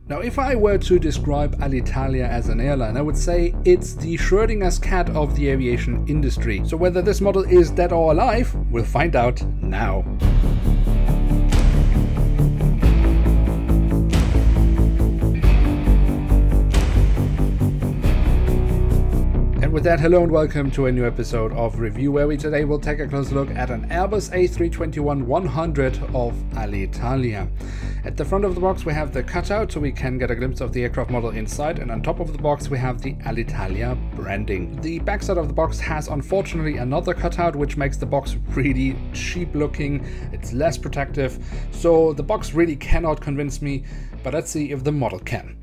Now, if I were to describe Alitalia as an airline, I would say it's the Schrödinger's cat of the aviation industry. So whether this model is dead or alive, we'll find out now. And with that, hello and welcome to a new episode of Review, where we today will take a closer look at an Airbus A321-100 of Alitalia. At the front of the box we have the cutout, so we can get a glimpse of the aircraft model inside, and on top of the box we have the Alitalia branding. The backside of the box has unfortunately another cutout, which makes the box really cheap looking. It's less protective, so the box really cannot convince me, but let's see if the model can.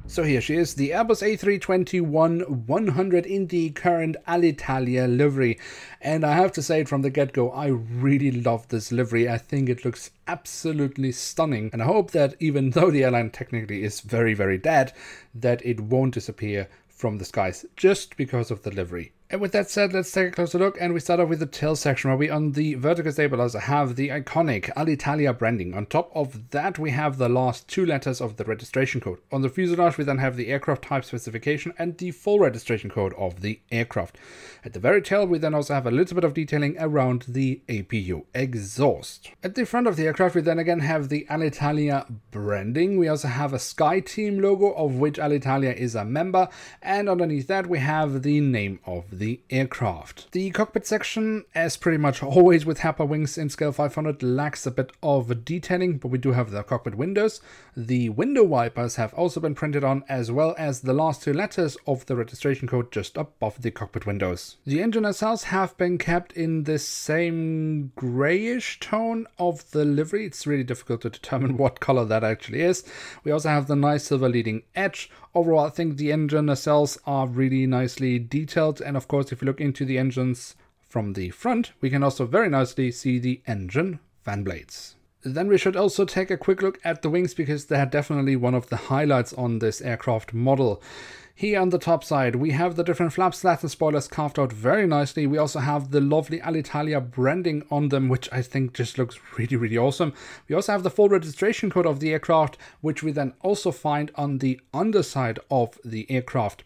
So here she is, the Airbus A321-100 in the current Alitalia livery. And I have to say it from the get-go, I really love this livery. I think it looks absolutely stunning. And I hope that even though the airline technically is very, very dead, that it won't disappear from the skies just because of the livery. And with that said, let's take a closer look, and we start off with the tail section, where we on the vertical stabilizer have the iconic Alitalia branding. On top of that we have the last two letters of the registration code. On the fuselage we then have the aircraft type specification and the full registration code of the aircraft. At the very tail we then also have a little bit of detailing around the APU exhaust. At the front of the aircraft we then again have the Alitalia branding. We also have a Sky Team logo, of which Alitalia is a member, and underneath that we have the name of the aircraft. The cockpit section, as pretty much always with Herpa Wings in scale 500, lacks a bit of detailing, but we do have the cockpit windows. The window wipers have also been printed on, as well as the last two letters of the registration code just above the cockpit windows. The engine nacelles have been kept in the same grayish tone of the livery. It's really difficult to determine what color that actually is. We also have the nice silver leading edge. Overall, I think the engine nacelles are really nicely detailed, and of course if you look into the engines from the front, we can also very nicely see the engine fan blades. Then we should also take a quick look at the wings, because they're definitely one of the highlights on this aircraft model. Here on the top side we have the different flap slats and spoilers carved out very nicely. We also have the lovely Alitalia branding on them, which I think just looks really, really awesome. We also have the full registration code of the aircraft, which we then also find on the underside of the aircraft.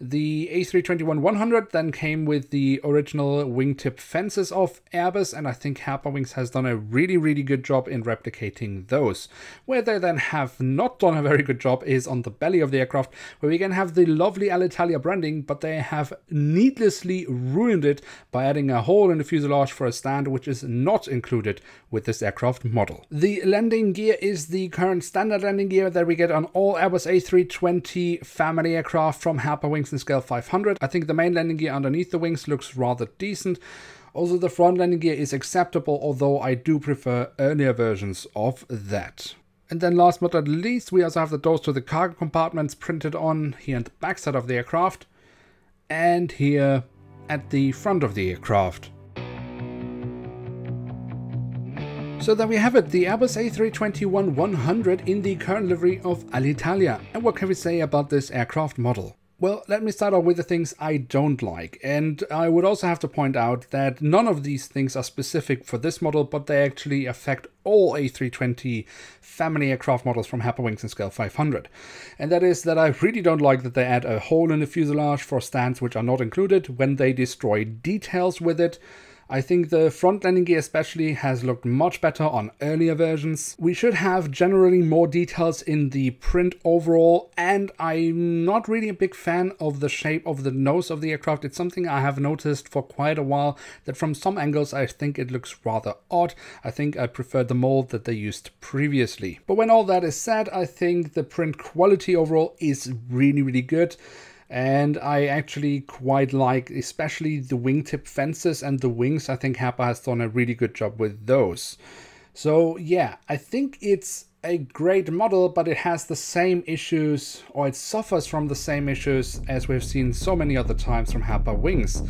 The A321-100 then came with the original wingtip fences of Airbus, and I think Herpa Wings has done a really, really good job in replicating those. Where they then have not done a very good job is on the belly of the aircraft, where we can have the lovely Alitalia branding, but they have needlessly ruined it by adding a hole in the fuselage for a stand, which is not included with this aircraft model. The landing gear is the current standard landing gear that we get on all Airbus A320 family aircraft from Herpa Wings in scale 500. I think the main landing gear underneath the wings looks rather decent. Also, the front landing gear is acceptable, although I do prefer earlier versions of that. And then last but not least, we also have the doors to the cargo compartments printed on here at the backside of the aircraft, and here at the front of the aircraft. So there we have it, the Airbus A321-100 in the current livery of Alitalia. And what can we say about this aircraft model? Well, let me start off with the things I don't like, and I would also have to point out that none of these things are specific for this model, but they actually affect all A320 family aircraft models from Herpa Wings in scale 500. And that is that I really don't like that they add a hole in the fuselage for stands which are not included when they destroy details with it. I think the front landing gear especially has looked much better on earlier versions. We should have generally more details in the print overall, and I'm not really a big fan of the shape of the nose of the aircraft. It's something I have noticed for quite a while, that from some angles I think it looks rather odd. I think I prefer the mold that they used previously. But when all that is said, I think the print quality overall is really, really good. And I actually quite like especially the wingtip fences and the wings. I think Herpa has done a really good job with those. So yeah, I think it's a great model, but it has the same issues, or it suffers from the same issues as we've seen so many other times from Herpa Wings.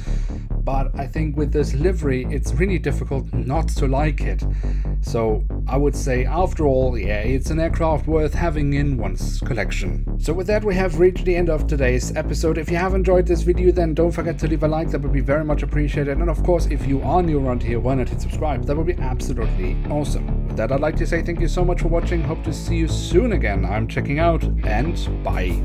But I think with this livery, it's really difficult not to like it. So I would say, after all, yeah, it's an aircraft worth having in one's collection. So with that, we have reached the end of today's episode. If you have enjoyed this video, then don't forget to leave a like. That would be very much appreciated. And of course, if you are new around here, why not hit subscribe? That would be absolutely awesome. With that, I'd like to say thank you so much for watching. Hope to see you soon again. I'm checking out, and bye.